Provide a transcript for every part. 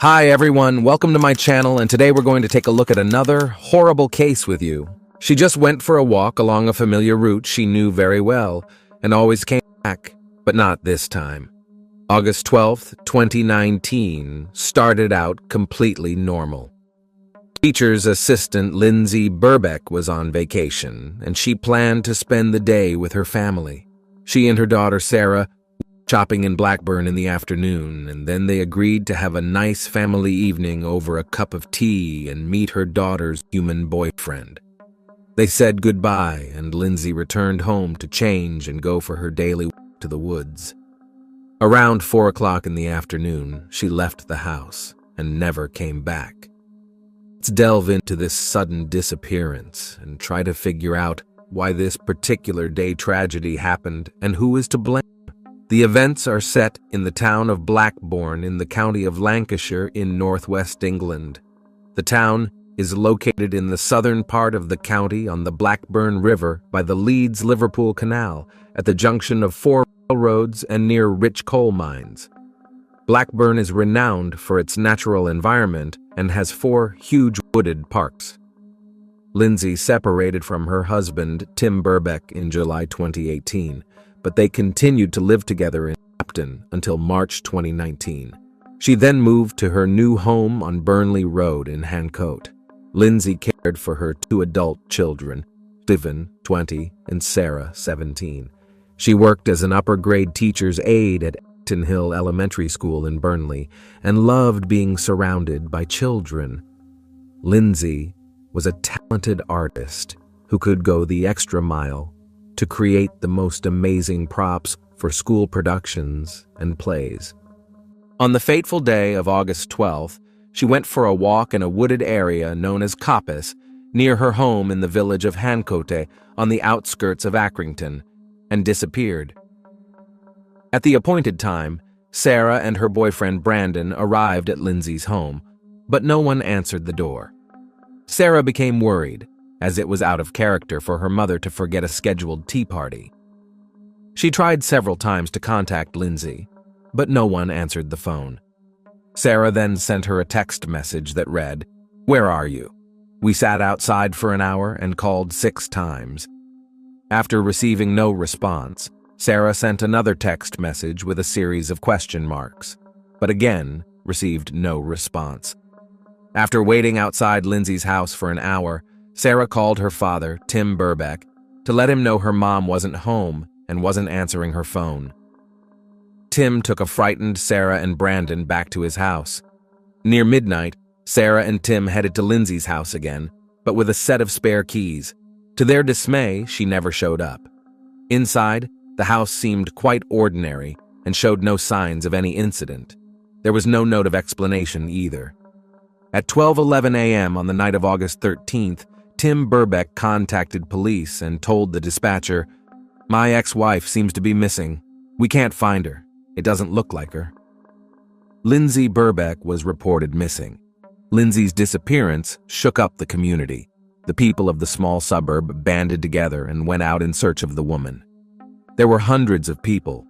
Hi everyone, welcome to my channel, and today we're going to take a look at another horrible case with you. She just went for a walk along a familiar route she knew very well, and always came back, but not this time. August 12th, 2019 started out completely normal. Teacher's assistant Lindsay Burbeck was on vacation, and she planned to spend the day with her family. She and her daughter Sarah shopping in Blackburn in the afternoon, and then they agreed to have a nice family evening over a cup of tea and meet her daughter's human boyfriend. They said goodbye, and Lindsay returned home to change and go for her daily walk to the woods. Around 4 o'clock in the afternoon, she left the house and never came back. Let's delve into this sudden disappearance and try to figure out why this particular day tragedy happened and who is to blame. The events are set in the town of Blackburn in the county of Lancashire in northwest England. The town is located in the southern part of the county on the Blackburn River by the Leeds-Liverpool Canal at the junction of 4 railroads and near rich coal mines. Blackburn is renowned for its natural environment and has 4 huge wooded parks. Lindsay separated from her husband, Tim Burbeck, in July 2018. But they continued to live together in Clapton until March 2019. She then moved to her new home on Burnley Road in Hancote. Lindsay cared for her 2 adult children, Stephen, 20, and Sarah, 17. She worked as an upper-grade teacher's aide at Acton Hill Elementary School in Burnley and loved being surrounded by children. Lindsay was a talented artist who could go the extra mile to create the most amazing props for school productions and plays. On the fateful day of August 12th, she went for a walk in a wooded area known as Coppice, near her home in the village of Hancote on the outskirts of Accrington, and disappeared. At the appointed time, Sarah and her boyfriend Brandon arrived at Lindsay's home, but no one answered the door. Sarah became worried, as it was out of character for her mother to forget a scheduled tea party. She tried several times to contact Lindsay, but no one answered the phone. Sarah then sent her a text message that read, "Where are you? We sat outside for an hour and called 6 times. After receiving no response, Sarah sent another text message with a series of question marks, but again received no response. After waiting outside Lindsay's house for an hour, Sarah called her father, Tim Burbeck, to let him know her mom wasn't home and wasn't answering her phone. Tim took a frightened Sarah and Brandon back to his house. Near midnight, Sarah and Tim headed to Lindsay's house again, but with a set of spare keys. To their dismay, she never showed up. Inside, the house seemed quite ordinary and showed no signs of any incident. There was no note of explanation either. At 12:11 a.m. on the night of August 13th, Tim Burbeck contacted police and told the dispatcher, "My ex-wife seems to be missing. We can't find her. It doesn't look like her." Lindsay Burbeck was reported missing. Lindsay's disappearance shook up the community. The people of the small suburb banded together and went out in search of the woman. There were hundreds of people,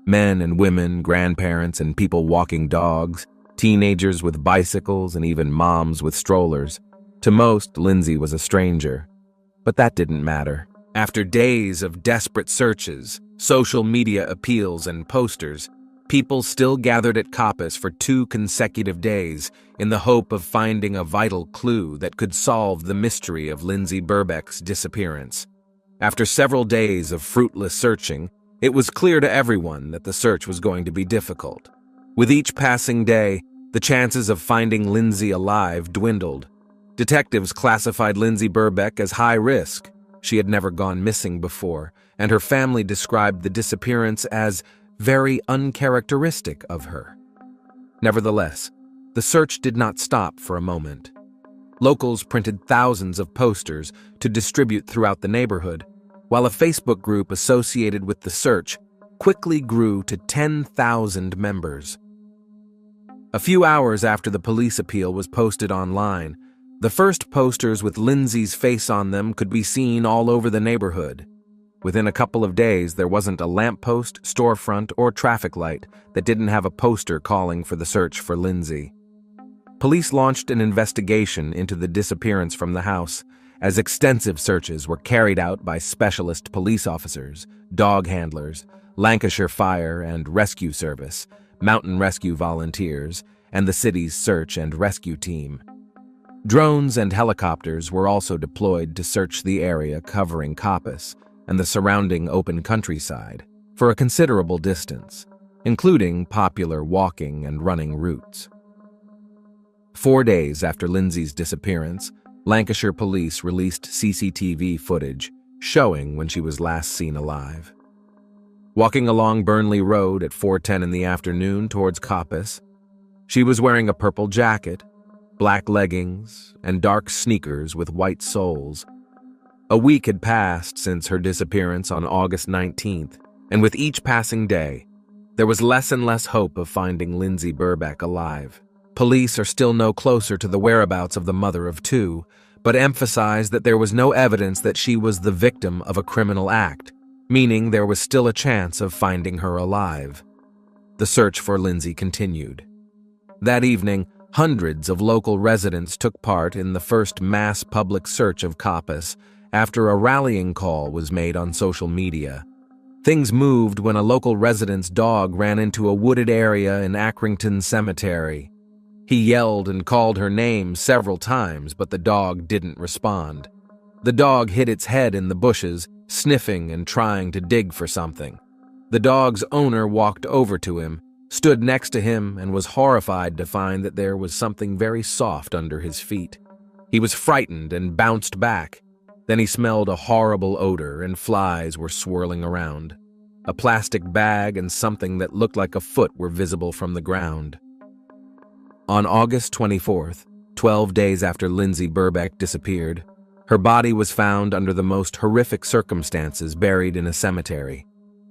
men and women, grandparents and people walking dogs, teenagers with bicycles, and even moms with strollers. To most, Lindsay was a stranger, but that didn't matter. After days of desperate searches, social media appeals, and posters, people still gathered at Coppice for 2 consecutive days in the hope of finding a vital clue that could solve the mystery of Lindsay Burbeck's disappearance. After several days of fruitless searching, it was clear to everyone that the search was going to be difficult. With each passing day, the chances of finding Lindsay alive dwindled. Detectives classified Lindsay Burbeck as high risk. She had never gone missing before, and her family described the disappearance as very uncharacteristic of her. Nevertheless, the search did not stop for a moment. Locals printed thousands of posters to distribute throughout the neighborhood, while a Facebook group associated with the search quickly grew to 10,000 members. A few hours after the police appeal was posted online, the first posters with Lindsay's face on them could be seen all over the neighborhood. Within a couple of days, there wasn't a lamppost, storefront, or traffic light that didn't have a poster calling for the search for Lindsay. Police launched an investigation into the disappearance from the house, as extensive searches were carried out by specialist police officers, dog handlers, Lancashire Fire and Rescue Service, mountain rescue volunteers, and the city's search and rescue team. Drones and helicopters were also deployed to search the area covering Coppice and the surrounding open countryside for a considerable distance, including popular walking and running routes. 4 days after Lindsay's disappearance, Lancashire police released CCTV footage showing when she was last seen alive. Walking along Burnley Road at 4:10 in the afternoon towards Coppice, she was wearing a purple jacket, black leggings, and dark sneakers with white soles. A week had passed since her disappearance on August 19th, and with each passing day, there was less and less hope of finding Lindsay Burbeck alive. Police are still no closer to the whereabouts of the mother of two, but emphasize that there was no evidence that she was the victim of a criminal act, meaning there was still a chance of finding her alive. The search for Lindsay continued. That evening, hundreds of local residents took part in the first mass public search of Coppice after a rallying call was made on social media. Things moved when a local resident's dog ran into a wooded area in Accrington Cemetery. He yelled and called her name several times, but the dog didn't respond. The dog hid its head in the bushes, sniffing and trying to dig for something. The dog's owner walked over to him, stood next to him, and was horrified to find that there was something very soft under his feet. He was frightened and bounced back. Then he smelled a horrible odor and flies were swirling around. A plastic bag and something that looked like a foot were visible from the ground. On August 24th, 12 days after Lindsay Burbeck disappeared, her body was found under the most horrific circumstances buried in a cemetery.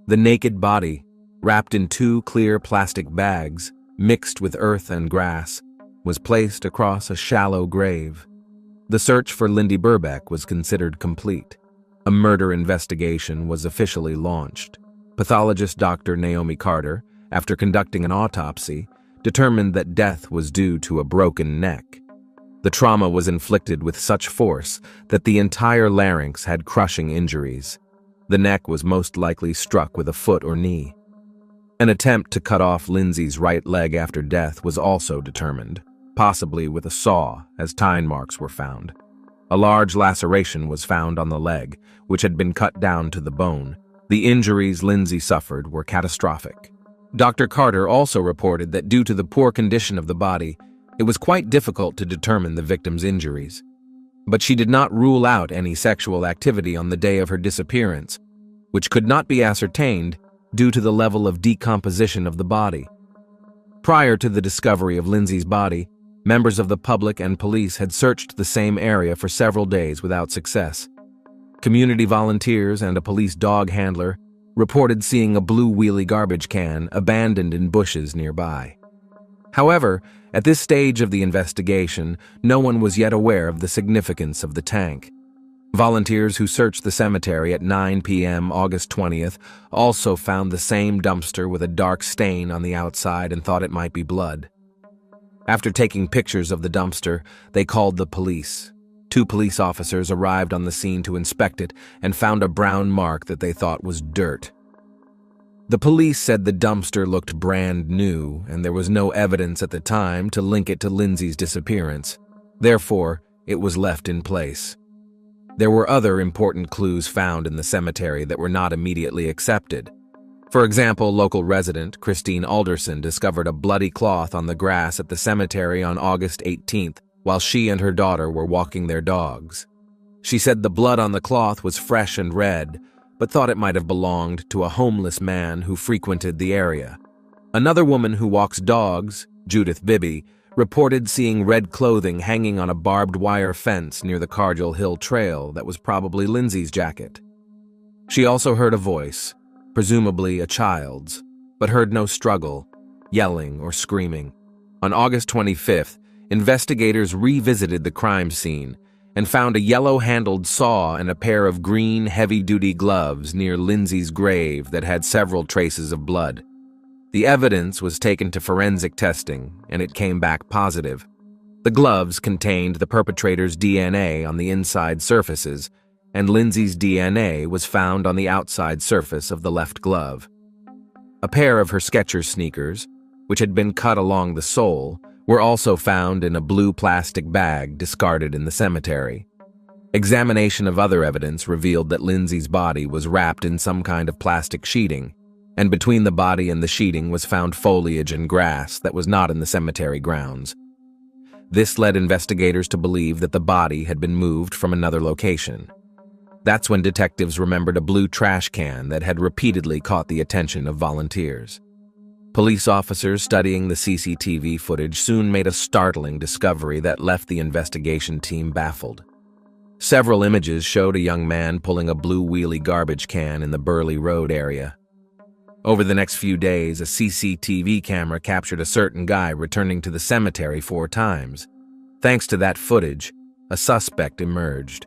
The naked body, wrapped in 2 clear plastic bags, mixed with earth and grass, was placed across a shallow grave. The search for Lindsay Burbeck was considered complete. A murder investigation was officially launched. Pathologist Dr. Naomi Carter, after conducting an autopsy, determined that death was due to a broken neck. The trauma was inflicted with such force that the entire larynx had crushing injuries. The neck was most likely struck with a foot or knee. An attempt to cut off Lindsay's right leg after death was also determined, possibly with a saw, as tine marks were found. A large laceration was found on the leg, which had been cut down to the bone. The injuries Lindsay suffered were catastrophic. Dr. Carter also reported that due to the poor condition of the body, it was quite difficult to determine the victim's injuries. But she did not rule out any sexual activity on the day of her disappearance, which could not be ascertained due to the level of decomposition of the body. Prior to the discovery of Lindsay's body, members of the public and police had searched the same area for several days without success. Community volunteers and a police dog handler reported seeing a blue wheelie garbage can abandoned in bushes nearby. However, at this stage of the investigation, no one was yet aware of the significance of the tank. Volunteers who searched the cemetery at 9 p.m. August 20th also found the same dumpster with a dark stain on the outside and thought it might be blood. After taking pictures of the dumpster, they called the police. 2 police officers arrived on the scene to inspect it and found a brown mark that they thought was dirt. The police said the dumpster looked brand new and there was no evidence at the time to link it to Lindsay's disappearance. Therefore, it was left in place. There were other important clues found in the cemetery that were not immediately accepted. For example, local resident Christine Alderson discovered a bloody cloth on the grass at the cemetery on August 18th while she and her daughter were walking their dogs. She said the blood on the cloth was fresh and red, but thought it might have belonged to a homeless man who frequented the area. Another woman who walks dogs, Judith Bibby, reported seeing red clothing hanging on a barbed wire fence near the Cargill Hill Trail that was probably Lindsay's jacket. She also heard a voice, presumably a child's, but heard no struggle, yelling, or screaming. On August 25th, investigators revisited the crime scene and found a yellow-handled saw and a pair of green, heavy-duty gloves near Lindsay's grave that had several traces of blood. The evidence was taken to forensic testing, and it came back positive. The gloves contained the perpetrator's DNA on the inside surfaces, and Lindsay's DNA was found on the outside surface of the left glove. A pair of her Skechers sneakers, which had been cut along the sole, were also found in a blue plastic bag discarded in the cemetery. Examination of other evidence revealed that Lindsay's body was wrapped in some kind of plastic sheeting, and between the body and the sheeting was found foliage and grass that was not in the cemetery grounds. This led investigators to believe that the body had been moved from another location. That's when detectives remembered a blue trash can that had repeatedly caught the attention of volunteers. Police officers studying the CCTV footage soon made a startling discovery that left the investigation team baffled. Several images showed a young man pulling a blue wheelie garbage can in the Burley Road area. Over the next few days, a CCTV camera captured a certain guy returning to the cemetery 4 times. Thanks to that footage, a suspect emerged.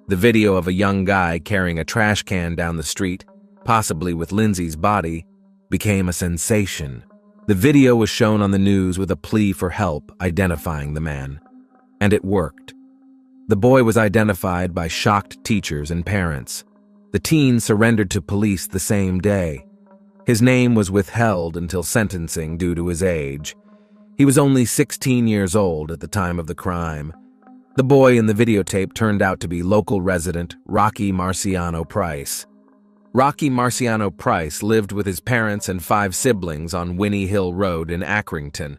The video of a young guy carrying a trash can down the street, possibly with Lindsay's body, became a sensation. The video was shown on the news with a plea for help identifying the man. And it worked. The boy was identified by shocked teachers and parents. The teen surrendered to police the same day. His name was withheld until sentencing due to his age. He was only 16 years old at the time of the crime. The boy in the videotape turned out to be local resident Rocky Marciano Price. Rocky Marciano Price lived with his parents and 5 siblings on Winnie Hill Road in Accrington.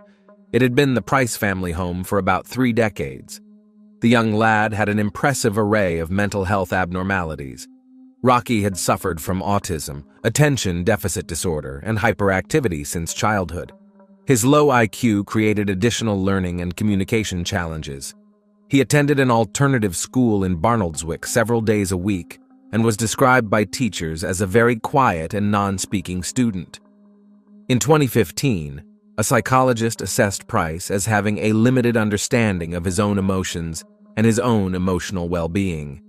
It had been the Price family home for about 3 decades. The young lad had an impressive array of mental health abnormalities. Rocky had suffered from autism, attention deficit disorder, and hyperactivity since childhood. His low IQ created additional learning and communication challenges. He attended an alternative school in Barnoldswick several days a week and was described by teachers as a very quiet and non-speaking student. In 2015, a psychologist assessed Price as having a limited understanding of his own emotions and his own emotional well-being.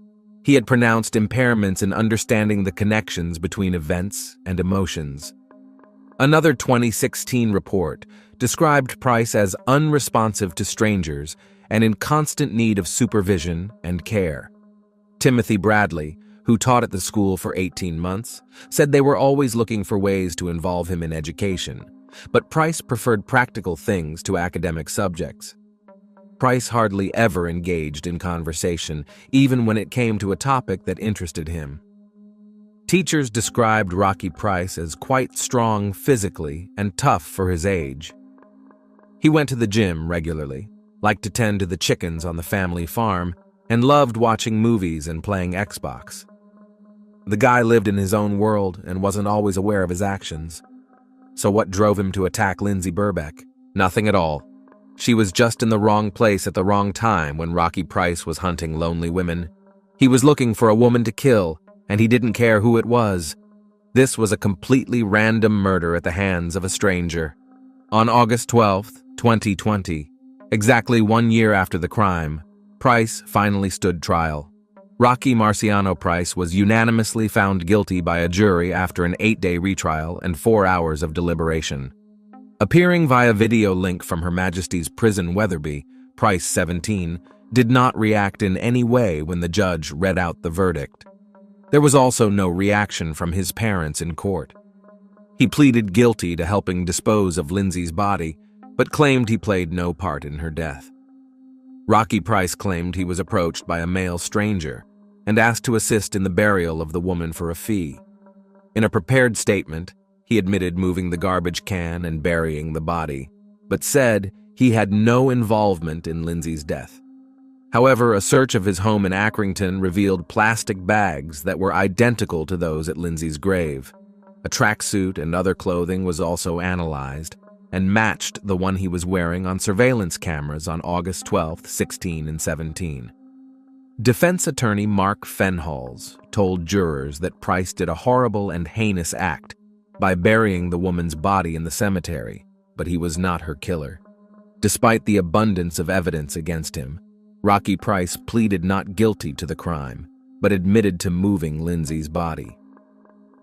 He had pronounced impairments in understanding the connections between events and emotions. Another 2016 report described Price as unresponsive to strangers and in constant need of supervision and care. Timothy Bradley, who taught at the school for 18 months, said they were always looking for ways to involve him in education, but Price preferred practical things to academic subjects. Price hardly ever engaged in conversation, even when it came to a topic that interested him. Teachers described Rocky Price as quite strong physically and tough for his age. He went to the gym regularly, liked to tend to the chickens on the family farm, and loved watching movies and playing Xbox. The guy lived in his own world and wasn't always aware of his actions. So what drove him to attack Lindsay Burbeck? Nothing at all. She was just in the wrong place at the wrong time when Rocky Price was hunting lonely women. He was looking for a woman to kill, and he didn't care who it was. This was a completely random murder at the hands of a stranger. On August 12, 2020, exactly 1 year after the crime, Price finally stood trial. Rocky Marciano Price was unanimously found guilty by a jury after an 8-day retrial and 4 hours of deliberation. Appearing via video link from Her Majesty's Prison Wetherby, Price, 17, did not react in any way when the judge read out the verdict. There was also no reaction from his parents in court. He pleaded guilty to helping dispose of Lindsay's body, but claimed he played no part in her death. Rocky Price claimed he was approached by a male stranger and asked to assist in the burial of the woman for a fee. In a prepared statement, he admitted moving the garbage can and burying the body, but said he had no involvement in Lindsay's death. However, a search of his home in Accrington revealed plastic bags that were identical to those at Lindsay's grave. A tracksuit and other clothing was also analyzed and matched the one he was wearing on surveillance cameras on August 12, 16, and 17. Defense attorney Mark Fenhalls told jurors that Price did a horrible and heinous act by burying the woman's body in the cemetery, but he was not her killer. Despite the abundance of evidence against him, Rocky Price pleaded not guilty to the crime, but admitted to moving Lindsay's body.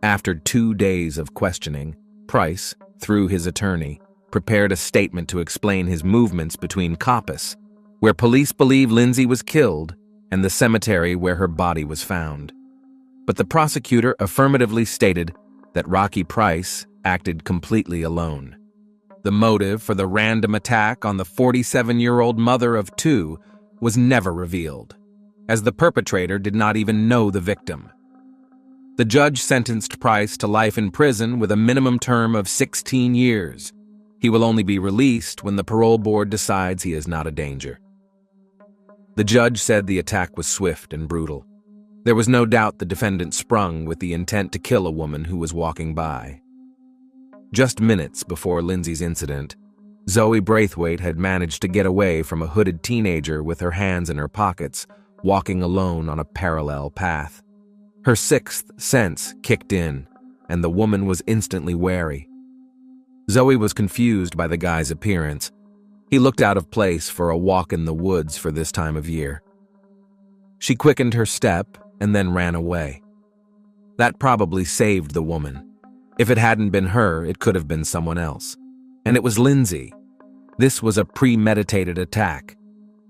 After 2 days of questioning, Price, through his attorney, prepared a statement to explain his movements between Coppice, where police believe Lindsay was killed, and the cemetery where her body was found. But the prosecutor affirmatively stated that Rocky Price acted completely alone. The motive for the random attack on the 47-year-old mother of two was never revealed, as the perpetrator did not even know the victim. The judge sentenced Price to life in prison with a minimum term of 16 years. He will only be released when the parole board decides he is not a danger. The judge said the attack was swift and brutal. There was no doubt the defendant sprung with the intent to kill a woman who was walking by. Just minutes before Lindsay's incident, Zoe Braithwaite had managed to get away from a hooded teenager with her hands in her pockets, walking alone on a parallel path. Her sixth sense kicked in, and the woman was instantly wary. Zoe was confused by the guy's appearance. He looked out of place for a walk in the woods for this time of year. She quickened her step and then ran away. That probably saved the woman. If it hadn't been her, it could have been someone else. And it was Lindsay. This was a premeditated attack.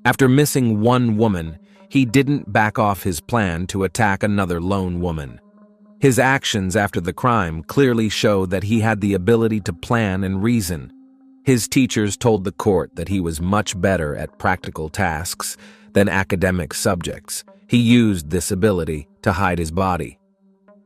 After missing one woman, he didn't back off his plan to attack another lone woman. His actions after the crime clearly showed that he had the ability to plan and reason. His teachers told the court that he was much better at practical tasks than academic subjects. He used this ability to hide his body.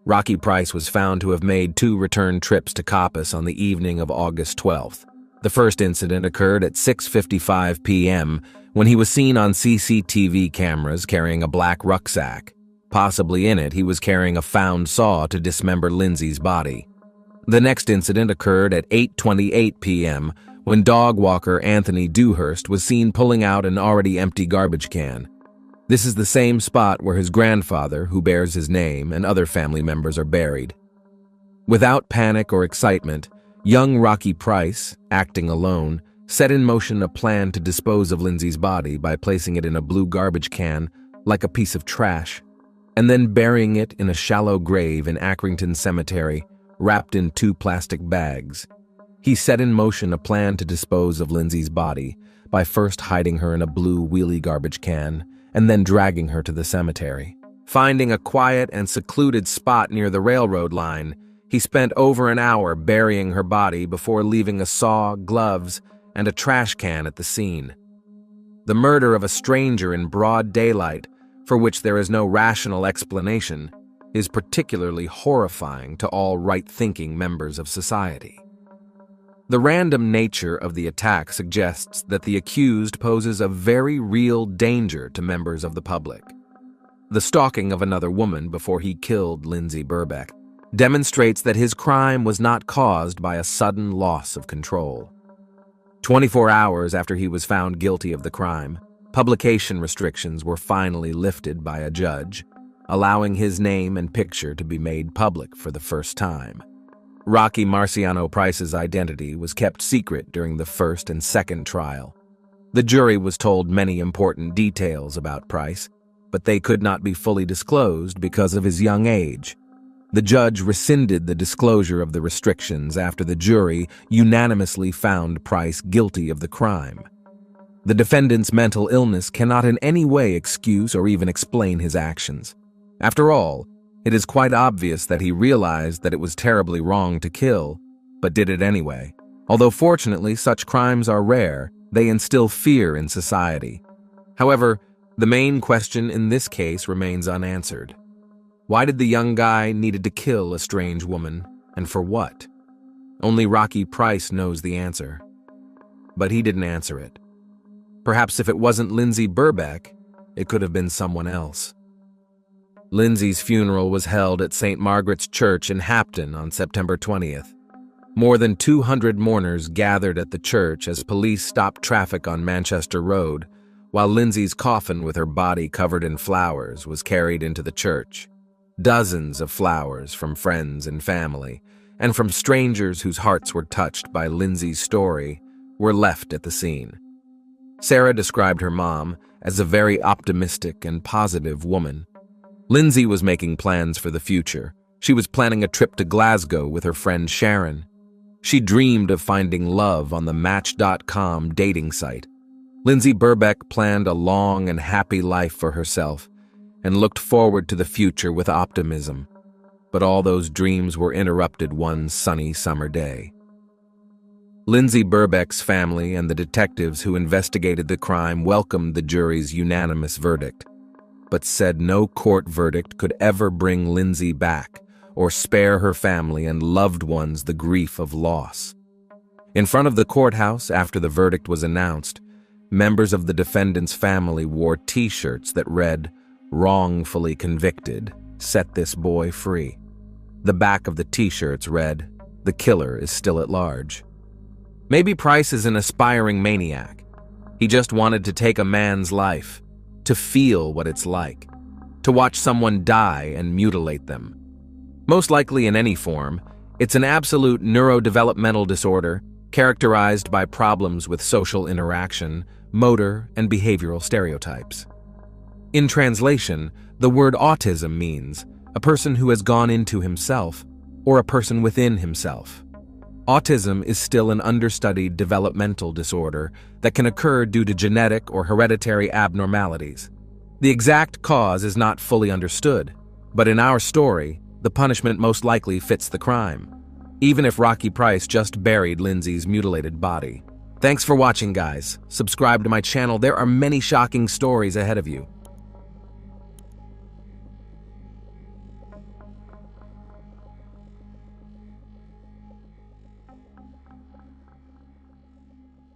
Rocky Price was found to have made 2 return trips to Coppice on the evening of August 12th. The first incident occurred at 6:55 p.m. when he was seen on CCTV cameras carrying a black rucksack. Possibly in it, he was carrying a found saw to dismember Lindsay's body. The next incident occurred at 8:28 p.m. when dog walker Anthony Dewhurst was seen pulling out an already empty garbage can. This is the same spot where his grandfather, who bears his name, and other family members are buried. Without panic or excitement, young Rocky Price, acting alone, set in motion a plan to dispose of Lindsay's body by placing it in a blue garbage can like a piece of trash, and then burying it in a shallow grave in Accrington Cemetery, wrapped in 2 plastic bags. He set in motion a plan to dispose of Lindsay's body by first hiding her in a blue wheelie garbage can and then dragging her to the cemetery. Finding a quiet and secluded spot near the railroad line, he spent over an hour burying her body before leaving a saw, gloves, and a trash can at the scene. The murder of a stranger in broad daylight, for which there is no rational explanation, is particularly horrifying to all right-thinking members of society. The random nature of the attack suggests that the accused poses a very real danger to members of the public. The stalking of another woman before he killed Lindsay Burbeck demonstrates that his crime was not caused by a sudden loss of control. 24 hours after he was found guilty of the crime, publication restrictions were finally lifted by a judge, allowing his name and picture to be made public for the first time. Rocky Marciano Price's identity was kept secret during the first and second trial. The jury was told many important details about Price, but they could not be fully disclosed because of his young age. The judge rescinded the disclosure of the restrictions after the jury unanimously found Price guilty of the crime. The defendant's mental illness cannot in any way excuse or even explain his actions. After all, it is quite obvious that he realized that it was terribly wrong to kill, but did it anyway. Although fortunately such crimes are rare, they instill fear in society. However, the main question in this case remains unanswered. Why did the young guy needed to kill a strange woman, and for what? Only Rocky Price knows the answer. But he didn't answer it. Perhaps if it wasn't Lindsay Burbeck, it could have been someone else. Lindsay's funeral was held at St. Margaret's Church in Hapton on September 20th. More than 200 mourners gathered at the church as police stopped traffic on Manchester Road, while Lindsay's coffin with her body covered in flowers was carried into the church. Dozens of flowers from friends and family, and from strangers whose hearts were touched by Lindsay's story, were left at the scene. Sarah described her mom as a very optimistic and positive woman. Lindsay was making plans for the future. She was planning a trip to Glasgow with her friend Sharon. She dreamed of finding love on the Match.com dating site. Lindsay Burbeck planned a long and happy life for herself and looked forward to the future with optimism. But all those dreams were interrupted one sunny summer day. Lindsay Burbeck's family and the detectives who investigated the crime welcomed the jury's unanimous verdict, but said no court verdict could ever bring Lindsay back or spare her family and loved ones the grief of loss. In front of the courthouse, after the verdict was announced, members of the defendant's family wore T-shirts that read, "Wrongfully convicted, set this boy free." The back of the T-shirts read, "The killer is still at large." Maybe Price is an aspiring maniac. He just wanted to take a man's life, to feel what it's like, to watch someone die and mutilate them. Most likely in any form, it's an absolute neurodevelopmental disorder characterized by problems with social interaction, motor, and behavioral stereotypes. In translation, the word autism means a person who has gone into himself or a person within himself. Autism is still an understudied developmental disorder that can occur due to genetic or hereditary abnormalities. The exact cause is not fully understood, but in our story, the punishment most likely fits the crime, even if Rocky Price just buried Lindsay's mutilated body. Thanks for watching, guys. Subscribe to my channel. There are many shocking stories ahead of you.